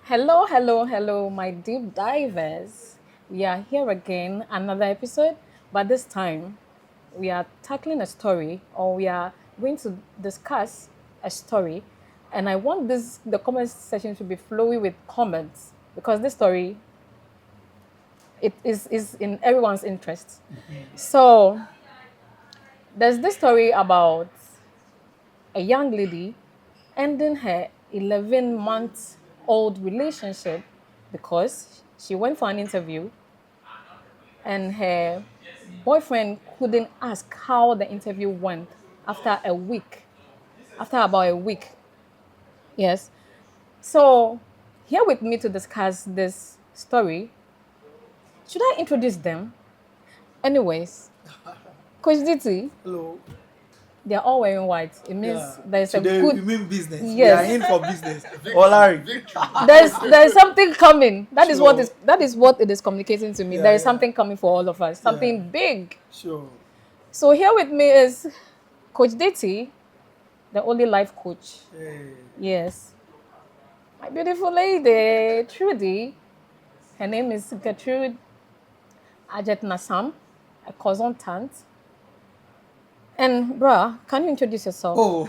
Hello, hello, hello, my deep divers. We are here again, another episode, but this time we are tackling a story, or we are going to discuss a story. And I want the comment section to be flowy with comments because this story is in everyone's interest. So there's this story about a young lady ending her 11 month old relationship because she went for an interview and her boyfriend couldn't ask how the interview went after a week, after about a week. Yes. So, here with me to discuss this story, should I introduce them? Anyways, Coach DT, Hello. they're all wearing white. It means Yeah. there's a Today we good. mean business. We are Yes. in for business. Or Larry. There's something coming. Sure. That is what it is communicating to me. Yeah, There is yeah. something coming for all of us. Yeah. Something big. Sure. So here with me is Coach Diti, the only life coach. Hey. Yes. My beautiful lady, Trudy. Her name is Gertrude Ajet Nassam, a consultant. And bruh, can you introduce yourself? Oh.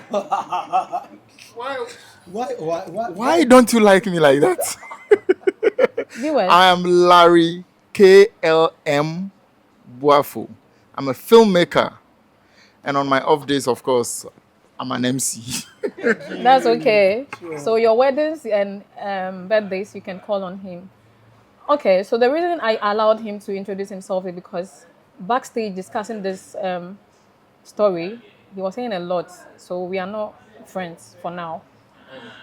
Why don't you like me like that? Viewers. I am Larry KLM Buafo. I'm a filmmaker. And on my off days, of course, I'm an MC. That's okay. So your weddings and birthdays, you can call on him. Okay, so the reason I allowed him to introduce himself is because backstage discussing this story, he was saying a lot. So we are not friends for now.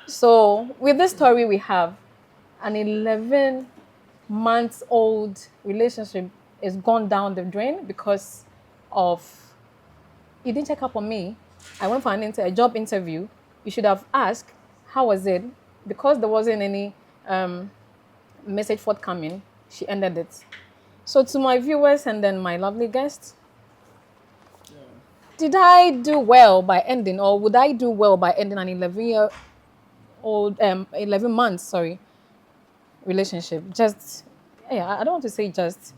So with this story, we have an 11 months old relationship is gone down the drain because of he didn't check up on me. I went for a job interview. You should have asked how was it because there wasn't any message forthcoming. She ended it. So to my viewers and then my lovely guests, did I do well by ending, or would I do well by ending an 11-year old 11 months relationship? Just yeah, I don't want to say just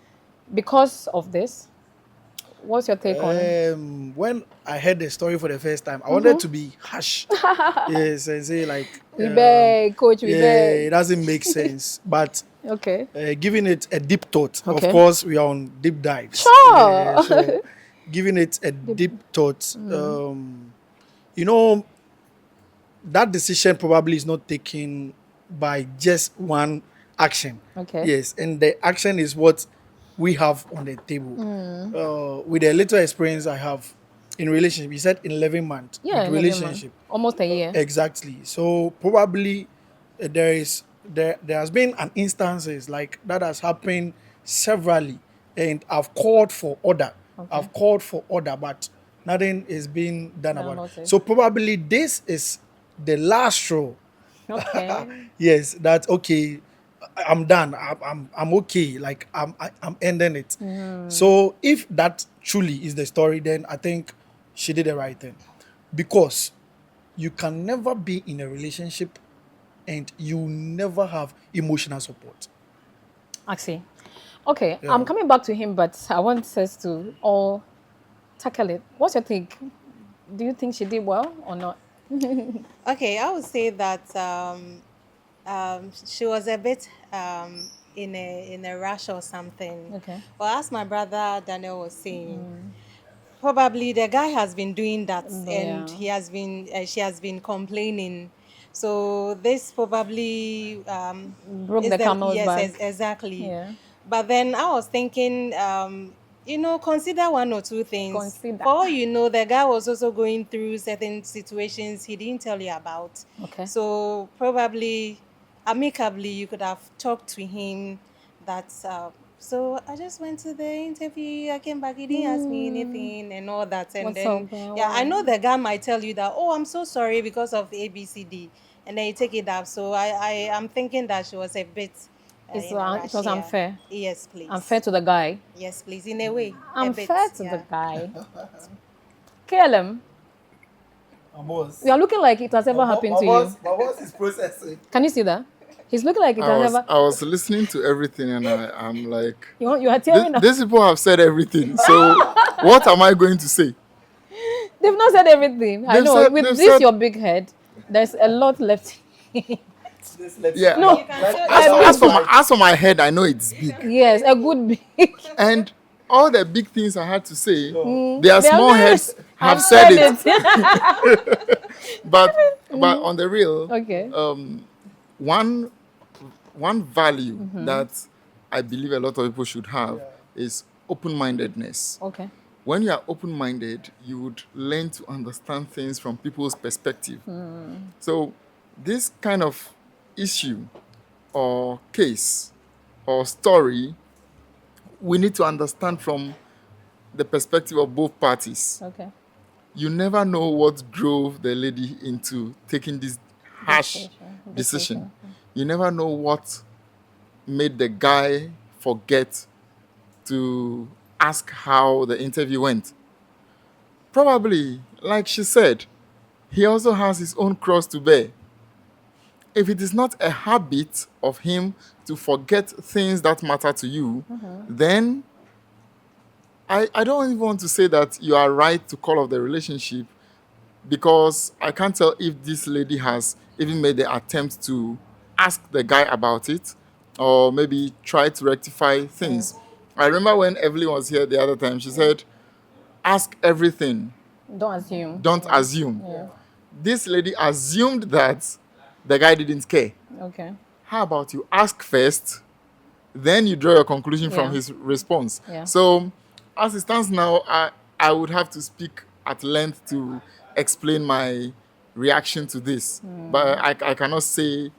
because of this. What's your take on it? When I heard the story for the first time, I wanted to be harsh. Yes, and say like We beg, coach, we yeah, beg. it doesn't make sense. But Okay. giving it a deep thought. Of Okay. course, we are on deep dives. Sure. So giving it a deep thought. You know, that decision probably is not taken by just one action. Okay. Yes, and the action is what we have on the table. With the little experience I have in relationship, you said in 11 months Yeah, 11 months. relationship. Almost a year. Exactly. So probably there has been an instances like that has happened severally, and I've called for order. Okay. I've called for order, but nothing is being done Done about about it. it. So probably this is the last straw. Okay. Yes, that's okay. I'm done. I'm okay. Like I'm ending it. So if that truly is the story, then I think she did the right thing, because you can never be in a relationship and you never have emotional support. I see. Okay, Yeah. I'm coming back to him, but I want us to all tackle it. What's your take? Do you think she did well or not? Okay, I would say that she was a bit in a rush or something. Okay. Well, as my brother Daniel was saying, probably the guy has been doing that, and Yeah. he has been she has been complaining. So this probably Broke the camel's yes, back. exactly. Yeah. But then I was thinking, consider one or two things. Consider. For all you know, the guy was also going through certain situations he didn't tell you about. Okay. So probably amicably you could have talked to him that so I just went to the interview, I came back, he didn't ask me anything and all that. And What's then up, man? yeah, I Why? know the guy might tell you that, oh, I'm so sorry because of ABCD, and then you take it up. So I am thinking that she was a bit in a It rush was here. unfair. Yes, please. Unfair to the guy. Yes, please. In a way. Unfair a bit, to yeah. the guy. KLM, My boss. you are looking like it has ever happened to you. My boss is processing. Can you see that? He's looking like he can never. I was listening to everything, and I'm like, You are tearing up. these people have said everything. So what am I going to say? They've not said everything. I know. With this, your big head, there's a lot left. Yeah. No. You can show As for my head, I know it's big. Yes, a good big. And all the big things I had to say, their They are small very- heads have I've said it. But on the real, Okay. one value that I believe a lot of people should have is open-mindedness. Okay. When you are open-minded, you would learn to understand things from people's perspective. So this kind of issue or case or story, we need to understand from the perspective of both parties. Okay. You never know what drove the lady into taking this harsh decision. You never know what made the guy forget to ask how the interview went. Probably, like she said, he also has his own cross to bear. If it is not a habit of him to forget things that matter to you, then I don't even want to say that you are right to call off the relationship, because I can't tell if this lady has even made the attempt to ask the guy about it or maybe try to rectify things. I remember when Evelyn was here the other time, she said, ask everything, Don't assume. don't assume. This lady assumed that the guy didn't care. Okay. How about you ask first, then you draw your conclusion from Yeah. his response? Yeah. So, as it stands now, I would have to speak at length to explain my reaction to this. But I cannot say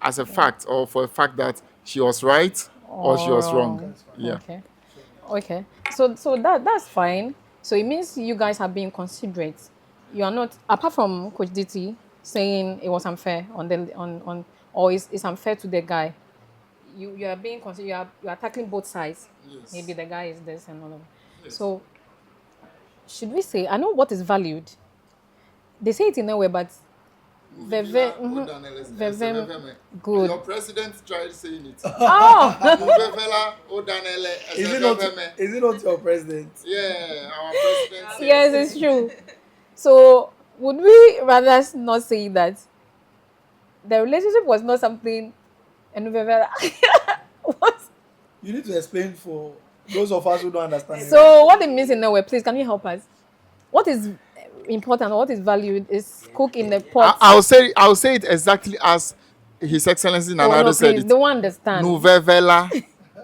as a fact or for a fact that she was right or she was wrong. Yeah. Okay. Okay. So that's fine. So it means you guys are being considerate. You are not, apart from Coach DT saying it was unfair on or it's unfair to the guy. You are being considerate. You are tackling both sides. Yes. Maybe the guy is this and all of that. So should we say, I know what is valued. They say it in a way, but Veve, good. Your president tried saying it. Oh, Is it not your president? Yeah, our president said yes, it's true. So would we rather not say that the relationship was not something and what? You need to explain for those of us who don't understand. So what it means in a way, please, can you help us? What is important, what is valued is cook in the pot. I'll say it exactly as His Excellency Nanado no, said please, it. don't understand. Nuvevela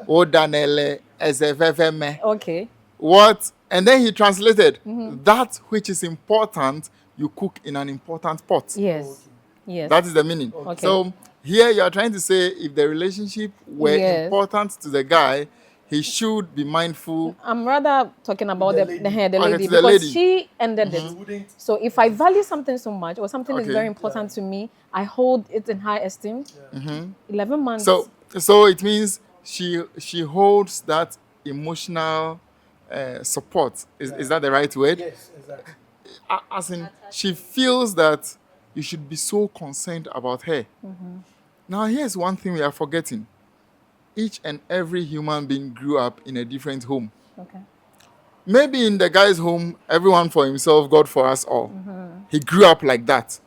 odanele ezeveveme. Okay. What? And then he translated that which is important, you cook in an important pot. Yes. Yes. That is the meaning. Okay. So here you are trying to say if the relationship were Yes. important to the guy, he should be mindful. I'm rather talking about the lady, Okay, because to the lady. she ended it. Wouldn't So if I value something so much, or something is Okay. very important to me, I hold it in high esteem. 11 months. So it means she holds that emotional support. Is that the right word? yes, exactly. As in, she feels that you should be so concerned about her. Now, here's one thing we are forgetting. Each and every human being grew up in a different home. Okay. Maybe in the guy's home, everyone for himself, God for us all. He grew up like that.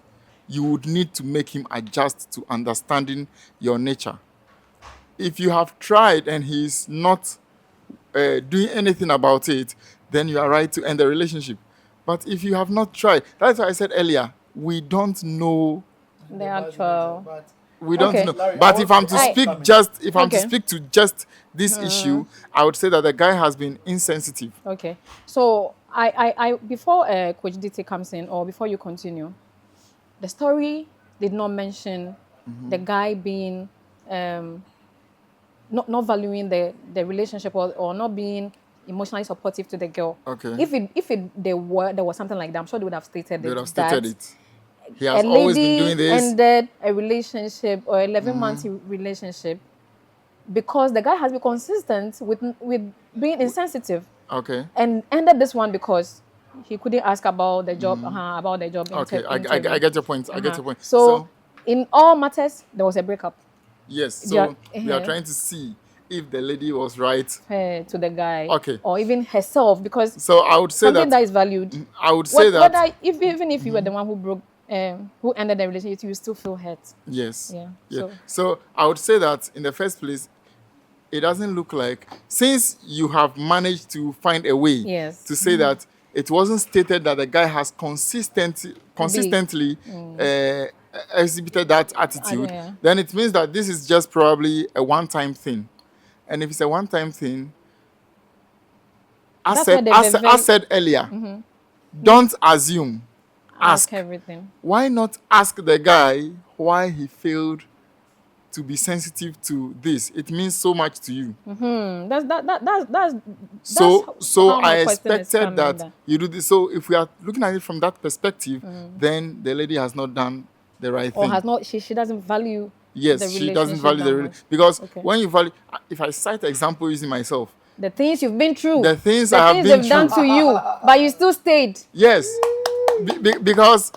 You would need to make him adjust to understanding your nature. If you have tried and he's not doing anything about it, then you are right to end the relationship. But if you have not tried, that's why I said earlier, we don't know. The actual. But We don't Okay. know. Larry, But I if I'm want to to- speak Okay. just, if I'm to Okay. speak to just this issue, I would say that the guy has been insensitive. Okay. So I before Coach DT comes in, or before you continue, the story did not mention the guy being not valuing the relationship, or not being emotionally supportive to the girl. Okay. If there was something like that, I'm sure they would have stated They would it. have stated that it. He has a always been lady doing this. ended a relationship or 11-month relationship because the guy has been consistent with being insensitive, Okay. and ended this one because he couldn't ask about the job, Okay. I get your point. I get your point. So in all matters, there was a breakup. Yes. You are- So we are trying to see if the lady was right. her to the guy, Okay. or even herself, because So I would say something that that is valued. I would say that Whether if even if you were the one who broke, who ended the relationship, you still feel hurt. yes. Yeah. Yeah. So So I would say that in the first place, it doesn't look like, since you have managed to find a way yes. to say that it wasn't stated that the guy has consistently exhibited that attitude, yeah. then it means that this is just probably a one-time thing. And if it's a one-time thing, That's why as said earlier, don't assume, ask ask. everything. Why not ask the guy why he failed to be sensitive to this? It means so much to you. That's So how my I question is expected coming. that you do this. So if we are looking at it from that perspective, then the lady has not done the right Or thing. has not, she doesn't value the Yes, she doesn't relationship value that the much. relationship, because Okay. when you value, if I cite example using myself, The things you've been through, the things I have been they've done through. to you, but you still stayed. Yes, because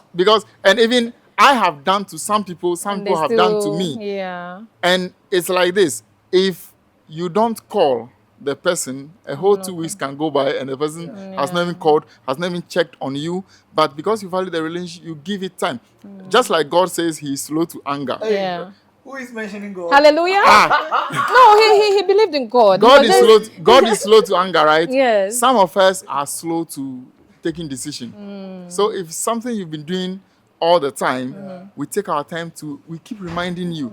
and even I have done to some people, some And people they have still, done to me. Yeah. And it's like this: if you don't call the person, a whole 2 weeks can go by and the person has not even called, has not even checked on you. But because you value the relationship, you give it time. Just like God says He is slow to anger. Yeah. Who is mentioning God? Hallelujah. No, he believed in God. God He is was slow. just- God is slow to anger, right? Yes. Some of us are slow to taking decision. So if something you've been doing all the time, we take our time we keep reminding you,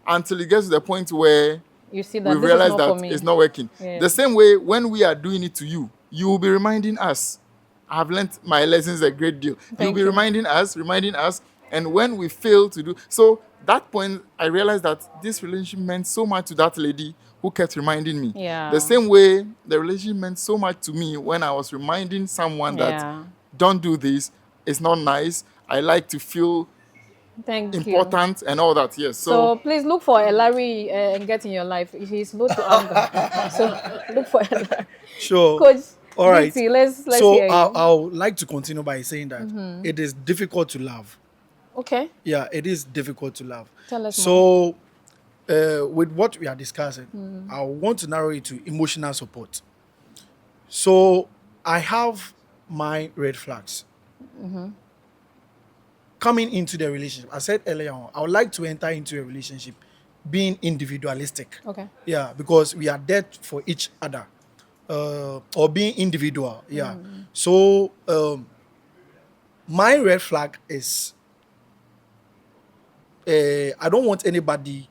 until it gets to the point where You see we that this is realize not for that me. it's not working. Yeah. The same way when we are doing it to you, you will be reminding us. I have learned my lessons a great deal. You'll be you. reminding us, and when we fail to do so, that point I realized that this relationship meant so much to that lady who kept reminding me. Yeah. The same way the relationship meant so much to me when I was reminding someone that Yeah. don't do this, it's not nice. I like to feel Thank you. important and all that. Yes. So please look for a Larry and get in your life. He's slow to anger. So look for a Larry. Sure. Coach, All right. DT, let's So hear you. I'll like to continue by saying that it is difficult to love. Okay. Yeah, it is difficult to love. Tell us so, with what we are discussing, I want to narrow it to emotional support. So, I have my red flags. Coming into the relationship, I said earlier on, I would like to enter into a relationship being individualistic. Okay. Yeah, because we are there for each other. Or being individual. Yeah. So, my red flag is I don't want anybody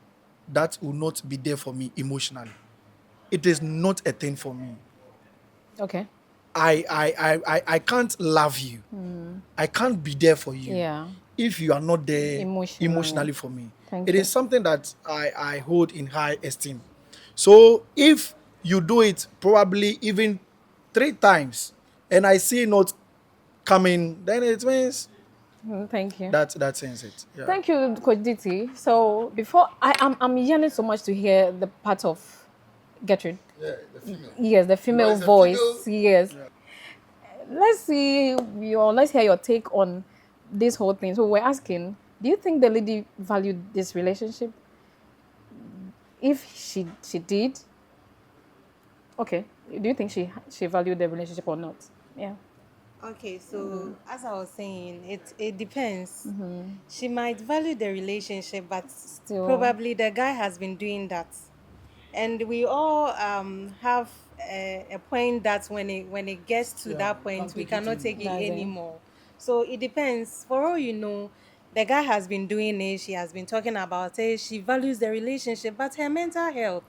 that will not be there for me emotionally. It is not a thing for me. Okay. I can't love you. I can't be there for you Yeah. if you are not there Emotionally. for me. Thank It you. is something that I hold in high esteem. So if you do it probably even 3 times and I see not coming, then it means Thank you. that ends it. Yeah. Thank you, Coach DT. So before I'm yearning so much to hear the part of Gertrude. Yeah, the female. Yes, the female it's a voice. female- Yes. Let's hear your take on this whole thing. So we're asking, do you think the lady valued this relationship? If she did, okay. Do you think she valued the relationship or not? Yeah. Okay, so as I was saying, it depends. She might value the relationship, but Still- probably the guy has been doing that, and we all have a point that when it gets to that point, we cannot take it That's it. anymore. So it depends. For all you know, the guy has been doing it. She has been talking about it. She values the relationship, but her mental health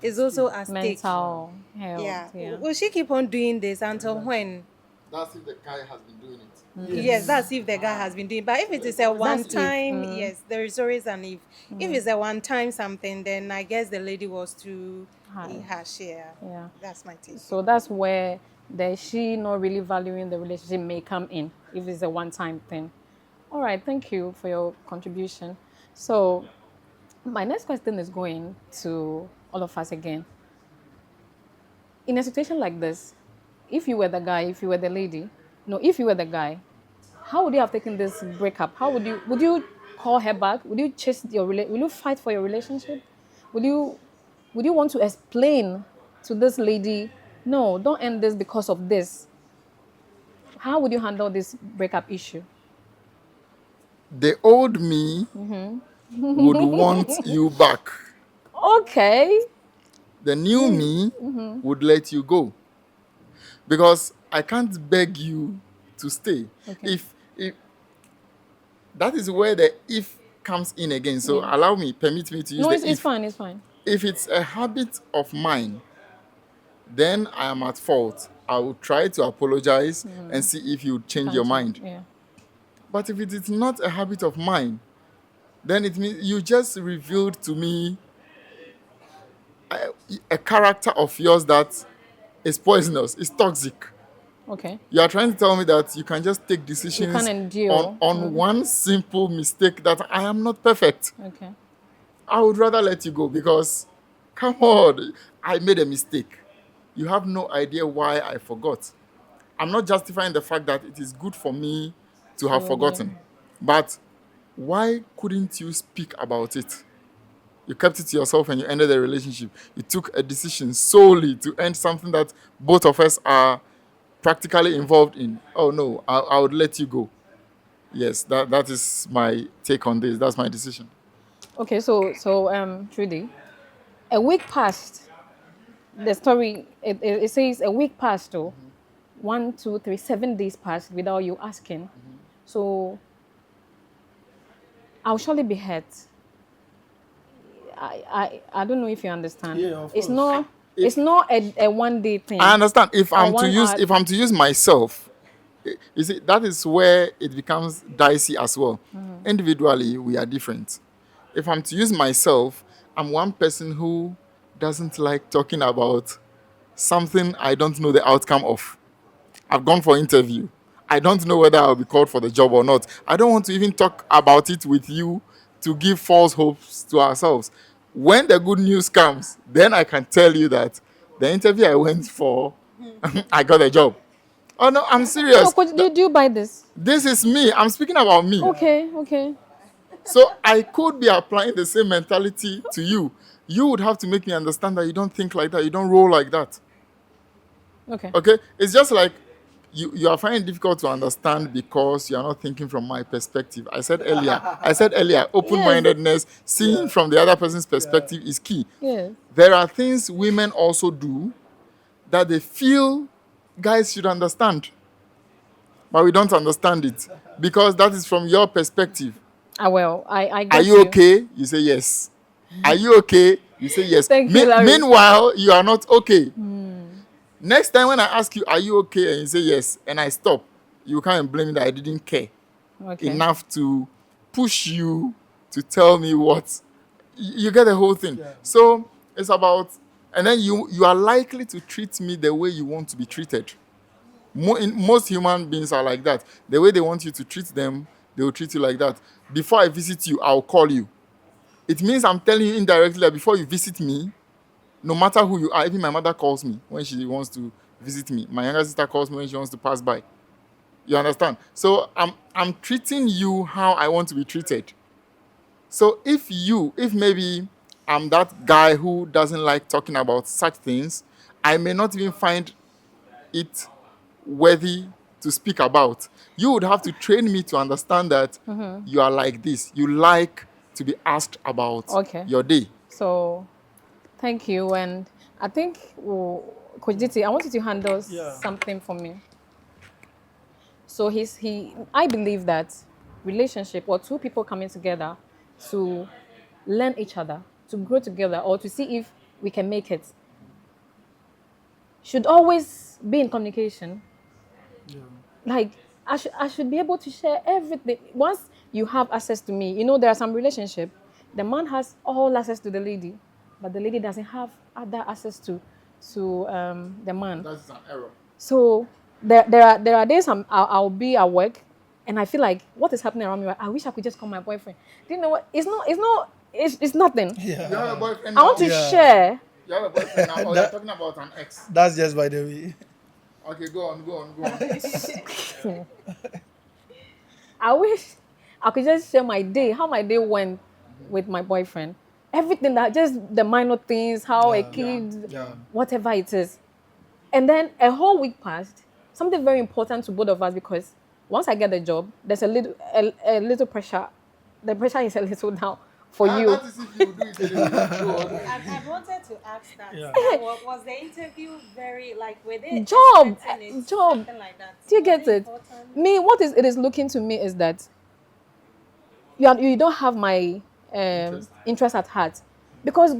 is also at stake. Mental health. Yeah. Yeah. Will she keep on doing this until when? That's if the guy has been doing it. Yes, that's if the guy has been doing. But if it is a one time, yes, there is always an if. If it's a one time something, then I guess the lady was too harsh. Yeah. Yeah. That's my take. So that's where the she not really valuing the relationship may come in if it's a one-time thing. All right, thank you for your contribution. So my next question is going to all of us again. In a situation like this, if you were the guy, if you were the lady, no, if you were the guy, how would you have taken this breakup? How would you call her back? Would you chase will you fight for your relationship? Would you want to explain to this lady, no, don't end this because of this? How would you handle this breakup issue? The old me would want you back. Okay. The new me would let you go. Because I can't beg you to stay. Okay. If that is where the if comes in again. So permit me to use No, the it's if. fine, it's fine. If it's a habit of mine, then I am at fault. I will try to apologize and see if you change your mind. Yeah. But if it is not a habit of mine, then it means you just revealed to me a character of yours that is poisonous, is toxic. Okay. You are trying to tell me that you can just take You decisions can endure. on one simple mistake that I am not perfect. Okay. I would rather let you go because, come on, I made a mistake. You have no idea why I forgot. I'm not justifying the fact that it is good for me to have forgotten. But why couldn't you speak about it? You kept it to yourself and you ended the relationship. You took a decision solely to end something that both of us are practically involved in. Oh no, I would let you go. Yes, that is my take on this. That's my decision. Okay, so Trudy, a week passed. The story it says a week passed though. 1, 2, 3, 7 days passed without you asking. So I'll surely be hurt. I don't know if you understand. Yeah, of it's course. not it's not a 1 day thing. I understand. If Or I'm to 1 use hour. if I'm to use myself, you see, that is where it becomes dicey as well. Individually, we are different. If I'm to use myself, I'm one person who doesn't like talking about something I don't know the outcome of. I've gone for interview. I don't know whether I'll be called for the job or not. I don't want to even talk about it with you to give false hopes to ourselves. When the good news comes, then I can tell you that the interview I went for, I got a job. Oh no, I'm No, serious. could do you buy this? This is me. I'm speaking about me. Okay. So I could be applying the same mentality to you. You would have to make me understand that you don't think like that. You don't roll like that. Okay. Okay? It's just like you are finding it difficult to understand because you are not thinking from my perspective. I said earlier, open-mindedness, seeing from the other person's perspective is key. Yes. There are things women also do that they feel guys should understand. But we don't understand it because that is from your perspective. Well, I Are got you okay? You say yes. Are you okay? You say yes. Thank you, Larry. Meanwhile, you are not okay. Next time when I ask you, are you okay? And you say yes, and I stop, you can't blame me that I didn't care Okay. enough to push you to tell me what. You get the whole thing. Yeah. So it's about, and then you are likely to treat me the way you want to be treated. Most human beings are like that. The way they want you to treat them, they will treat you like that. Before I visit you, I'll call you. It means I'm telling you indirectly that before you visit me, no matter who you are, even my mother calls me when she wants to visit me. My younger sister calls me when she wants to pass by. You understand? So I'm treating you how I want to be treated. So if maybe I'm that guy who doesn't like talking about such things, I may not even find it worthy to speak about. You would have to train me to understand that you are like this. You like to be asked about your day. So, thank you. And I think, Coach Diti, I want you to handle something for me. So I believe that relationship or two people coming together to learn each other, to grow together, or to see if we can make it, should always be in communication. Like I should be able to share everything. Once you have access to me, there are some relationship, the man has all access to the lady, but the lady doesn't have other access to the man. That's an error. So there are days I'll be at work, and I feel like what is happening around me. I wish I could just call my boyfriend. Do you know what? It's nothing. Yeah. You have a boyfriend I want to share. You have a boyfriend now, or you're talking about an ex? That's just by the way. Okay, go on. I I could just share my day, how my day went with my boyfriend. Everything that just the minor things, how a kid, whatever it is. And then a whole week passed. Something very important to both of us because once I get the job, there's a little pressure. The pressure is a little down for you. That is if you do it anyway. Go on. I wanted to ask that. Yeah. Was the interview very like with it? Job. Something like that. Do you Was get it? important? Me, what is it is looking to me is that you don't have my interest at heart. Because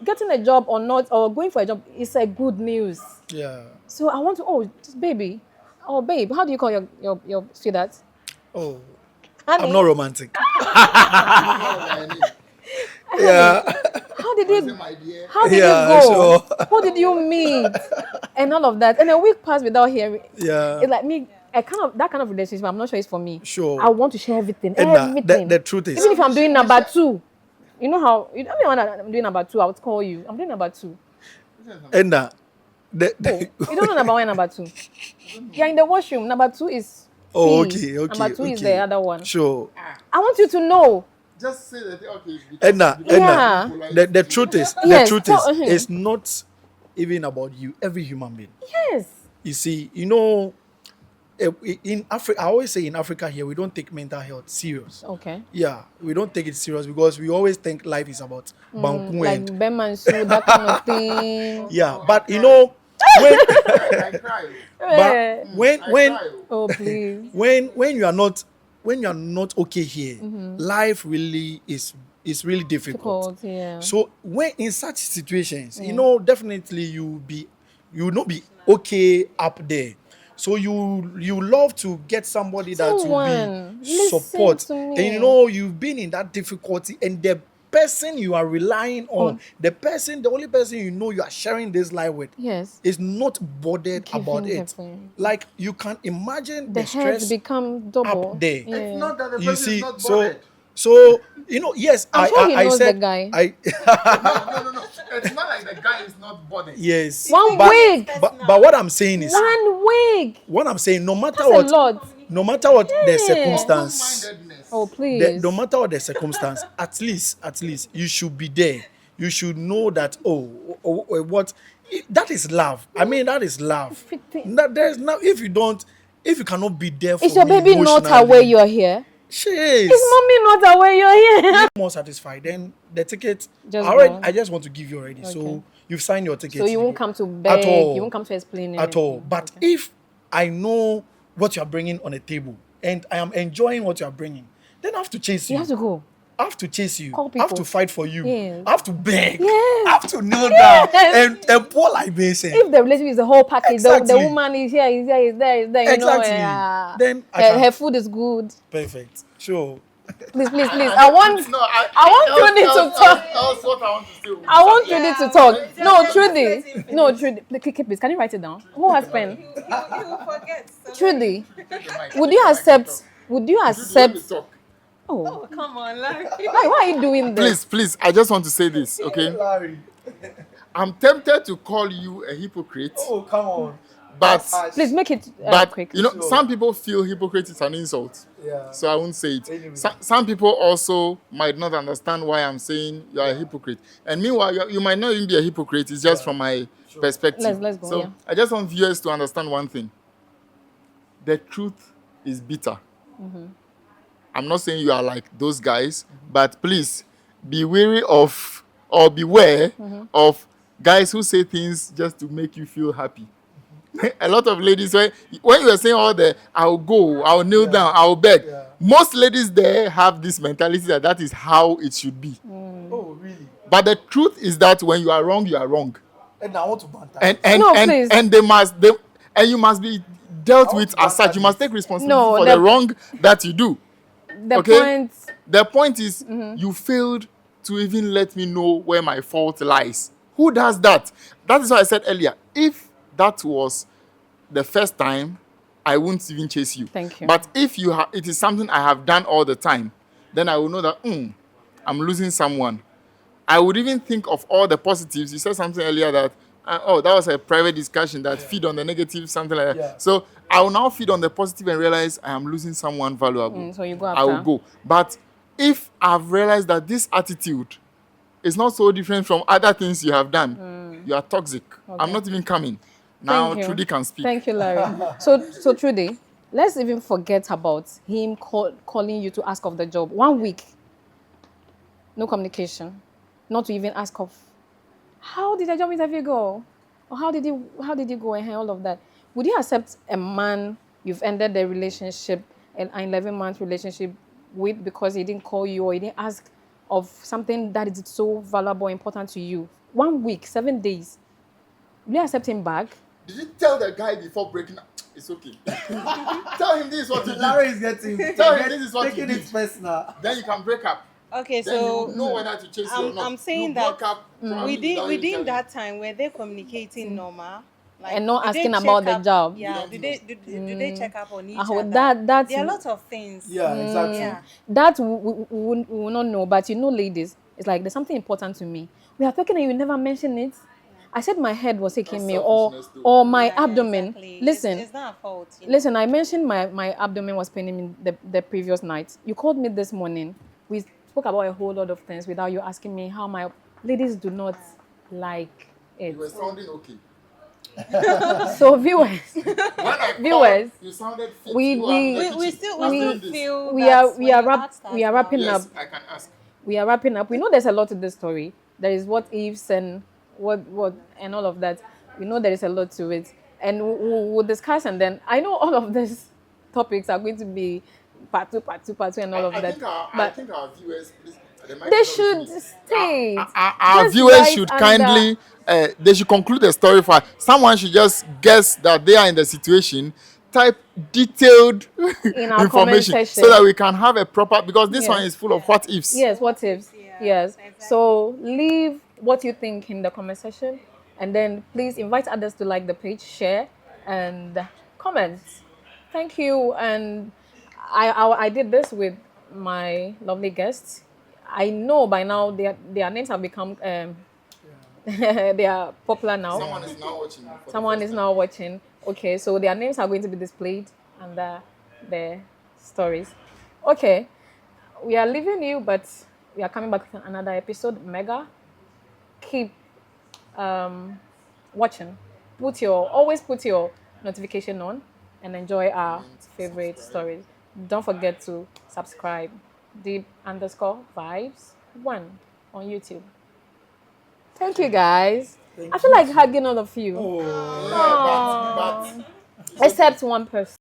getting a job or not, or going for a job is a good news. Yeah. So I want to, just baby. Oh, babe, how do you call your sweetheart? Oh, Honey. I'm not romantic. Yeah. Yeah. How did you My dear. How did Yeah, you go? sure. Who did you meet? And all of that. And a week passed without hearing. Yeah. It's like me, that kind of relationship, I'm not sure it's for me. Sure. I want to share everything. And everything. the truth is, Even if I'm doing number two. You know how, you know when I'm doing number two, I would call you. I'm doing number two. and Oh, you don't know number one and number two. You're in the washroom. Number two is Oh, P. okay. Number two is the other one. Sure. I want you to know. Just say that, okay. Yeah. The truth is, Yes, it's not even about you, every human being. Yes. You see, you know, in Africa, I always say in Africa here, we don't take mental health serious. Okay. Yeah, we don't take it serious because we always think life is about banku Like and Bemansu, that kind of thing. yeah. But you know, when I cry. Eh. when Oh, please. when you are not okay here, life really is really difficult. Difficult, yeah. So when in such situations, you know, definitely you will not be okay up there. So you love to get somebody that will Someone, be listen support. to me. And you know, you've been in that difficulty and the person you are relying on, the only person you know you are sharing this life with Yes. is not bothered Giving about it. everything. Like you can imagine The the heads stress become double. up there. Yeah. It's not that the You person see, is not so bothered. so you know, yes, I'm sure he I knows said the guy. No. It's not like the guy is not bothered. yes. One but, week. but what I'm saying is, 1 week. what I'm saying, no matter That's a what, lot. no matter what the Yeah. circumstance, Open-mindedness. Oh, please. no matter what the circumstance, at least you should be there. You should know that what that is love. I mean, that is love. Everything. That there's now if you cannot be there for Is your me baby not emotionally, aware you're here? she is Is mommy not aware you're here? more satisfied. Then the ticket, Just already, gone. I just want to give you already. So Okay. you've signed your ticket. So you won't come to beg. all. You won't come to explain at all. anything. But if I know what you are bringing on the table and I am enjoying what you are bringing, then I have to chase you. You have to go. I have to chase you. Call I have people. to fight for you. Yes. I have to beg. Yes. I have to kneel Yes. down and pour libation. If the relationship is the whole package, the Exactly. woman is here, is there, is there, is there. You Exactly. know, Then I can- her food is good. Perfect. Sure. Please. I want. No, I want Trudy to talk. That's what I want to say. I want Trudy to talk. No, Yeah. Trudy. No, Trudy. Please, can you write it down? Who has pen? You will forget. So. Trudy. Would you accept? Oh, Oh, come on, Larry. why are you doing this? Please, I just want to say this, okay? Larry. I'm tempted to call you a hypocrite, Oh, come on. but Please make it quick. you know, Sure. some people feel hypocrite is an insult, Yeah. so I won't say it. Anyway. Some people also might not understand why I'm saying you are a hypocrite, and meanwhile, you might not even be a hypocrite. It's just from my perspective. Let's go, So yeah. I just want viewers to understand one thing: the truth is bitter. I'm not saying you are like those guys, but please be wary of or beware of guys who say things just to make you feel happy. A lot of ladies, when you are saying all the I'll go, I'll kneel down, I'll beg, Yeah. most ladies there have this mentality that is how it should be. Oh, really? But the truth is that when you are wrong, you are wrong. And I want to banter. And No, please. and you must be dealt with want to as such. You must take responsibility No, for the- the wrong that you do. The okay. point. The point is, you failed to even let me know where my fault lies. Who does that? That is why I said earlier, if that was the first time, I won't even chase you. Thank you. But if it is something I have done all the time, then I will know that I'm losing someone. I would even think of all the positives. You said something earlier that that was a private discussion that feed on the negative, something like that. Yeah. So I will now feed on the positive and realize I am losing someone valuable. So you go I will after. go. But if I've realized that this attitude is not so different from other things you have done, you are toxic. I'm not even coming. Now Thank you. Trudy can speak. Thank you, Larry. So Trudy, let's even forget about him calling you to ask of the job. 1 week, no communication, not to even ask of how did the job interview go, or how did you go and all of that. Would you accept a man you've ended the relationship, an 11-month relationship with, because he didn't call you or he didn't ask of something that is so valuable, important to you? 1 week, 7 days. Will you accept him back? Did you tell the guy before breaking up? It's okay. Tell him this is what you did. Larry is getting Tell him this is what you taking did. it personal. Then you can break up. Okay, Then you so would know whether to chase you or not. I'm saying you that broke up probably without even within telling. that time, were they communicating normal? Like, And not did they asking check about the up- job. Yeah, You do don't they do they check up on each Oh, other? that's There are a lot of things. Yeah, exactly. Yeah. that we will not know. But ladies, it's like there's something important to me. We are talking and you never mention it. I said my head was aching That's me, or selfishness too. my Yeah, abdomen. exactly. Listen, It's not a fault. listen. I mentioned my abdomen was paining me the previous night. You called me this morning. We spoke about a whole lot of things without you asking me how my ladies do not like it. You were sounding okay. So viewers, When I Viewers, called, you sounded fit. we- You were we- in the We kitchen. still What's we doing still this? feel we that are when you asked us we are now- wrapping Yes, up. I can ask. We are wrapping up. We know there's a lot to this story. There is what ifs and what and all of that. We know there is a lot to it, and we'll discuss. And then I know all of these topics are going to be part two, and all of I that. think our viewers, please, might They not should finish. stay. Our Just viewers write should under- kindly, they should conclude the story for someone should just guess that they are in the situation, type detailed In our comment information section. so that we can have a proper, because this Yes. one is full of what ifs. Yes, what ifs? Yeah, Yes. exactly. So leave what you think in the comment section, and then please invite others to like the page, share, and comment. Thank you. And I did this with my lovely guests. I know by now their names have become they are popular now. Someone is now watching. for the Someone first is time. now watching. Okay, so their names are going to be displayed under their stories. Okay, we are leaving you, but we are coming back with another episode. Mega, keep watching. Always put your notification on and enjoy our favorite stories. Don't forget to subscribe. Deep_vibes1 on YouTube. Thank you, guys. I feel like hugging all of you. Yeah, but Except one person.